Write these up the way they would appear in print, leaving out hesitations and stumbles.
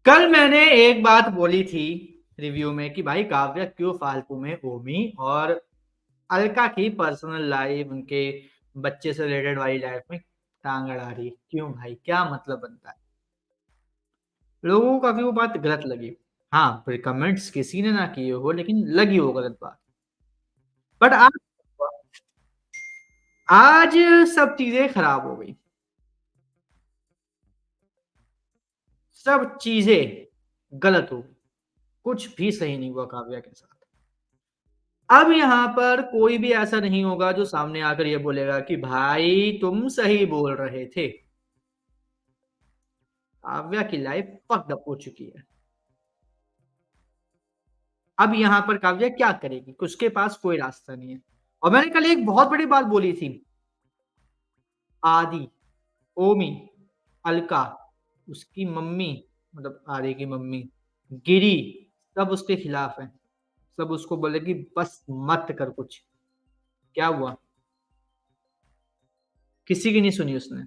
कल मैंने एक बात बोली थी रिव्यू में कि भाई काव्या क्यों फालतू में ओमी और अलका की पर्सनल लाइफ उनके बच्चे से रिलेटेड वाली लाइफ में टांग अड़ा रही है। क्यों भाई, क्या मतलब बनता है? लोगों को काफी वो बात गलत लगी। हाँ, फिर कमेंट्स किसी ने ना किए हो लेकिन लगी वो गलत बात। बट आज सब चीजें खराब हो गई। सब चीजें गलत हो गई। कुछ भी सही नहीं हुआ काव्या के साथ। अब यहाँ पर कोई भी ऐसा नहीं होगा जो सामने आकर ये बोलेगा कि भाई तुम सही बोल रहे थे। काव्या की लाइफ फक्ड अप हो चुकी है। अब यहाँ पर काव्या क्या करेगी? उसके पास कोई रास्ता नहीं है। और मैंने कल एक बहुत बड़ी बात बोली थी। आदि, ओमी, अलका, उसकी मम्मी, मतलब आर्य की मम्मी, गिरी, सब उसके खिलाफ है। सब उसको बोले कि बस मत कर कुछ। क्या हुआ? किसी की नहीं सुनी उसने।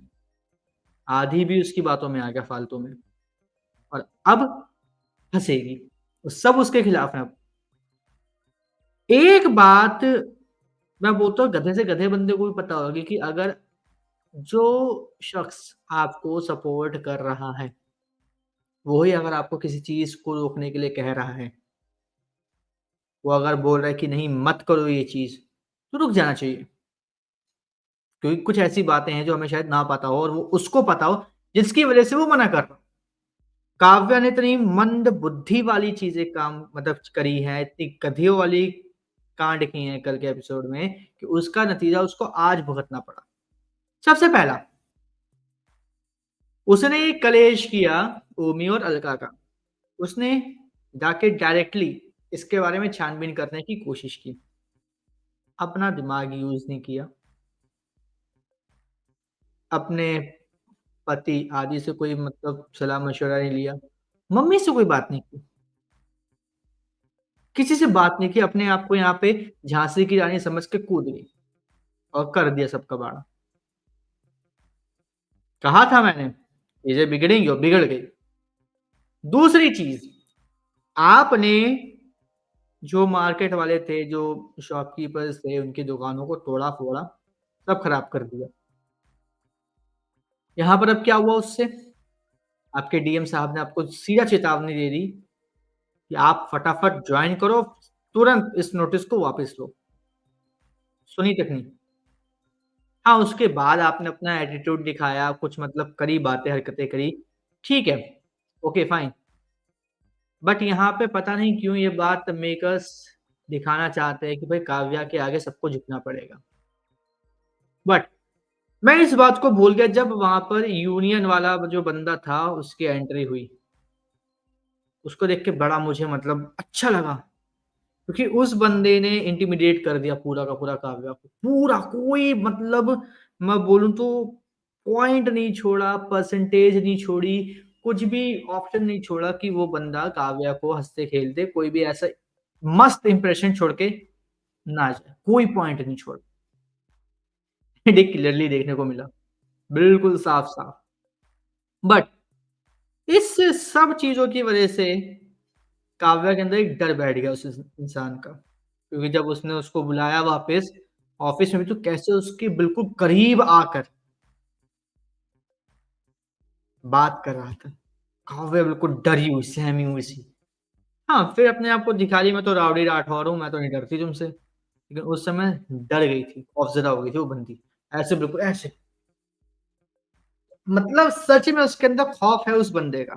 आधी भी उसकी बातों में आ गया फालतू में। और अब फंसेगी। वो सब उसके खिलाफ है अब। एक बात मैं बोलता हूँ, गधे से गधे बंदे को भी पता होगी कि अगर जो शख्स आपको सपोर्ट कर रहा है वही अगर आपको किसी चीज को रोकने के लिए कह रहा है, वो अगर बोल रहा है कि नहीं मत करो ये चीज, तो रुक जाना चाहिए। क्योंकि कुछ ऐसी बातें हैं जो हमें शायद ना पता हो और वो उसको पता हो, जिसकी वजह से वो मना कर रहा हो। काव्या ने इतनी मंद बुद्धि वाली चीजें काम मतलब करी है, इतनी गधियों वाली कांड किए हैं कल के एपिसोड में कि उसका नतीजा उसको आज भुगतना पड़ा। सबसे पहला, उसने कलेश किया ओमी और अलका का। उसने जाके डायरेक्टली इसके बारे में छानबीन करने की कोशिश की। अपना दिमाग यूज नहीं किया। अपने पति आदि से कोई मतलब सलाह मशवरा नहीं लिया। मम्मी से कोई बात नहीं की। किसी से बात नहीं की। अपने आप को यहाँ पे झांसी की रानी समझ के कूद गई और कर दिया सब कबाड़ा। कहा था मैंने, चीजें बिगड़ेंगी और बिगड़ गई। दूसरी चीज, आपने जो मार्केट वाले थे, जो शॉपकीपर्स थे, उनकी दुकानों को तोड़ा फोड़ा, सब खराब कर दिया। यहां पर अब क्या हुआ उससे? आपके डीएम साहब ने आपको सीधा चेतावनी दे दी कि आप फटाफट ज्वाइन करो, तुरंत इस नोटिस को वापस लो। सुनी तक नहीं। हाँ, उसके बाद आपने अपना एटीट्यूड दिखाया, कुछ मतलब करी बातें, हरकतें करी। ठीक है, ओके फाइन। बट यहाँ पे पता नहीं क्यों ये बात मेकर्स दिखाना चाहते हैं कि भाई काव्या के आगे सबको झुकना पड़ेगा। बट मैं इस बात को भूल गया जब वहां पर यूनियन वाला जो बंदा था उसकी एंट्री हुई। उसको देख के बड़ा मुझे मतलब अच्छा लगा, क्योंकि उस बंदे ने इंटिमिडेट कर दिया पूरा का पूरा काव्या को। पूरा कोई मतलब मैं बोलूं तो पॉइंट नहीं छोड़ा, परसेंटेज नहीं छोड़ी, कुछ भी ऑप्शन नहीं छोड़ा कि वो बंदा काव्या को हंसते खेलते कोई भी ऐसा मस्त इंप्रेशन छोड़ के ना जाए। कोई पॉइंट नहीं छोड़ा। ये क्लियरली देखने को मिला, बिल्कुल साफ साफ। बट इस सब चीजों की वजह से काव्या के अंदर एक डर बैठ गया उस इंसान का। क्योंकि जब उसने उसको बुलाया वापस ऑफिस में भी, तो कैसे उसके बिल्कुल करीब आकर बात कर रहा था। काव्या बिल्कुल डरी हुई, सहमी हुई सी। हाँ, फिर अपने आप को दिखा दी, मैं तो राउडी राठौर हूँ, मैं तो नहीं डरती तुमसे। लेकिन उस समय डर गई थी, खौफजदा हो गई थी वो बंदी। ऐसे बिल्कुल ऐसे, मतलब सच में उसके अंदर खौफ है उस बंदे का।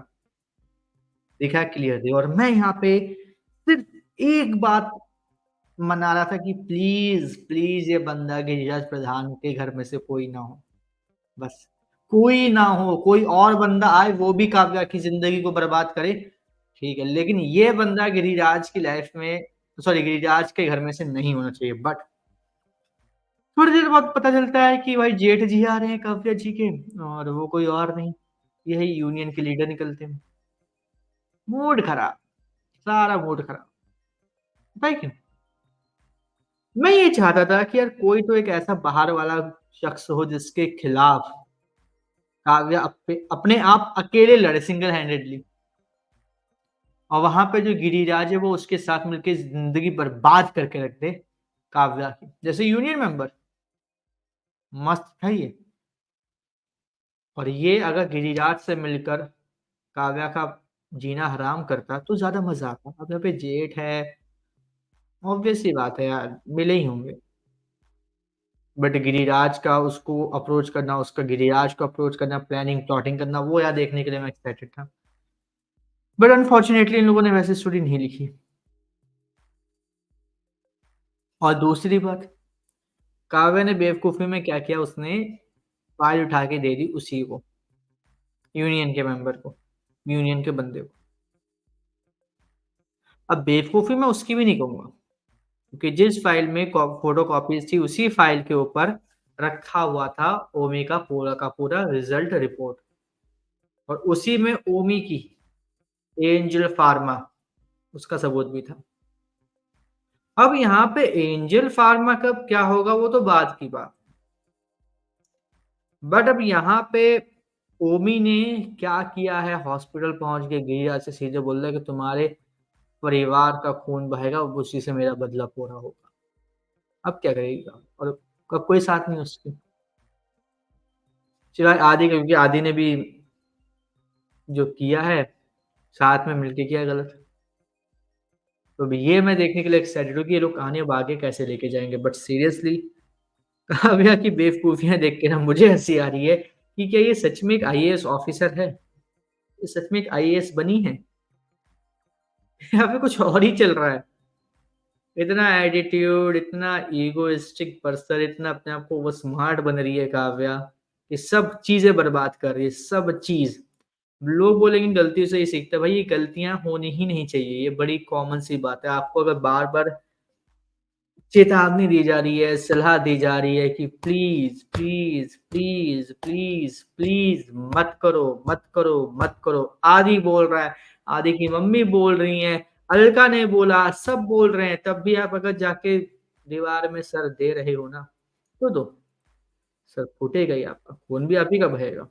दिखा क्लियरली। और मैं यहाँ पे सिर्फ एक बात मना रहा था कि प्लीज प्लीज ये बंदा गिरिराज प्रधान के घर में से कोई ना हो। बस कोई ना हो, कोई और बंदा आए वो भी काव्या की जिंदगी को बर्बाद करे, ठीक है, लेकिन ये बंदा गिरिराज की लाइफ में, सॉरी गिरिराज के घर में से नहीं होना चाहिए। बट थोड़ी देर बाद पता चलता है कि भाई जेठ जी आ रहे हैं काव्या जी के, और वो कोई और नहीं, यही यूनियन के लीडर निकलते हैं। मूड खराब, सारा मूड खराब। पता है क्यों? मैं ये चाहता था कि यार कोई तो एक ऐसा बाहर वाला शख्स हो जिसके खिलाफ काव्या अपने आप अकेले लड़े, सिंगल हैंडेडली। और वहाँ पे जो गिरिराज है वो उसके साथ मिलके ज़िंदगी बर्बाद करके रख दे काव्या की। जैसे यूनियन मेंबर, मस्त था ये। और ये अगर गिरिराज से मिलकर काव्या का जीना हराम करता तो ज़्यादा मज़ा आता। अब यहाँ पे जेठ है, ऑब्वियस सी बात है यार, मिले ही होंगे। बट गिरिराज का उसको अप्रोच करना, उसका गिरिराज को अप्रोच करना, प्लानिंग, प्लॉटिंग करना, वो यार देखने के लिए मैं एक्साइटेड था। बट अनफॉर्चुनेटली इन लोगों ने वैसी स्टोरी नहीं लिखी। और दूसरी बात, काव्या ने बेवकूफ़ी में क्या किया उसने फाइल उठा के दे दी उसी को, यूनियन के मेंबर को, यूनियन के बंदे को। अब बेवकूफ़ी मैं उसकी भी नहीं कहूँगा, क्योंकि जिस फाइल में फ़ोटोकॉपीज़ थी उसी फाइल के ऊपर रखा हुआ था ओमी का पूरा रिज़ल्ट रिपोर्ट और उसी में ओमी की एंजल फार्मा उसका सबूत भी था। अब यहाँ पे एंजल फार्मा कब क्या होगा वो तो बाद की बात। बट अब यहाँ पे ओमी ने क्या किया है हॉस्पिटल पहुँच के गिरिराज से सीधे बोल रहा है कि तुम्हारे परिवार का खून बहेगा, उसी से मेरा बदला पूरा होगा। अब क्या करेगा? और अब कोई साथ नहीं उसके। सिवाय आदि के क्योंकि आदि ने भी जो किया है, साथ में मिलके किया है गलत। तो अभी ये मैं देखने के लिए एक्साइटेड हूँ कि ये लोग कहानी अब आगे कैसे लेके जाएँगे। बट सीरियसली काव्या की बेवकूफ़ियाँ देख के ना मुझे हँसी आ रही है कि क्या ये सच में एक आईएएस ऑफ़िसर है? ये सच में एक आईएएस बनी है? यहाँ पे कुछ और ही चल रहा है। इतना एटीट्यूड, इतना इगोइस्टिक पर्सन, इतना अपने आप को वो स्मार्ट बन रही है काव्या, कि सब चीज़ें बर्बाद कर रही है, सब चीज़। लोग बोलेंगे गलतियों से ही सीखता है, भाई ये गलतियाँ होनी ही नहीं चाहिए, ये बड़ी कॉमन सी बात है। आपको अगर बार-बार चेतावनी दी जा रही है, सलाह दी जा रही है कि please, please, please, please, please मत करो, मत करो, मत करो। आदि बोल रहा है, आदि की मम्मी बोल रही हैं, अलका ने बोला, सब बोल रहे हैं, तब भी आप अगर जाके दीवार में सर दे रहे हो ना, तो दो। सर फूटेगा ही आपका, खून भी आप ही का बहेगा।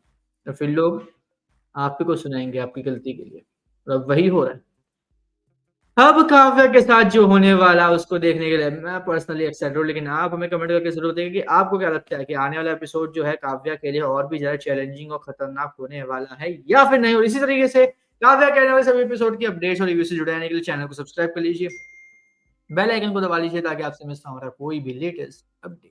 और फिर लोग आप ही को सुनाएँगे आपकी गलती के लिए। और अब वही हो रहा है। अब काव्या के साथ जो होने वाला है उसको देखने के लिए मैं पर्सनली एक्साइटेड हूँ, लेकिन आप हमें कमेंट करके ज़रूर बताइए कि आपको क्या लगता है कि आने वाला एपिसोड जो है काव्या के लिए और भी ज़्यादा चैलेंजिंग और खतरनाक होने वाला है या फिर नहीं? और इसी तरीके से काव्या के आने वाले सभी एपिसोड की अपडेट्स और रिव्यू से जुड़े रहने के लिए चैनल को सब्सक्राइब कर लीजिए। बेल आइकन को दबा लीजिए ताकि आपसे मिस ना हो रहा कोई भी लेटेस्ट अपडेट।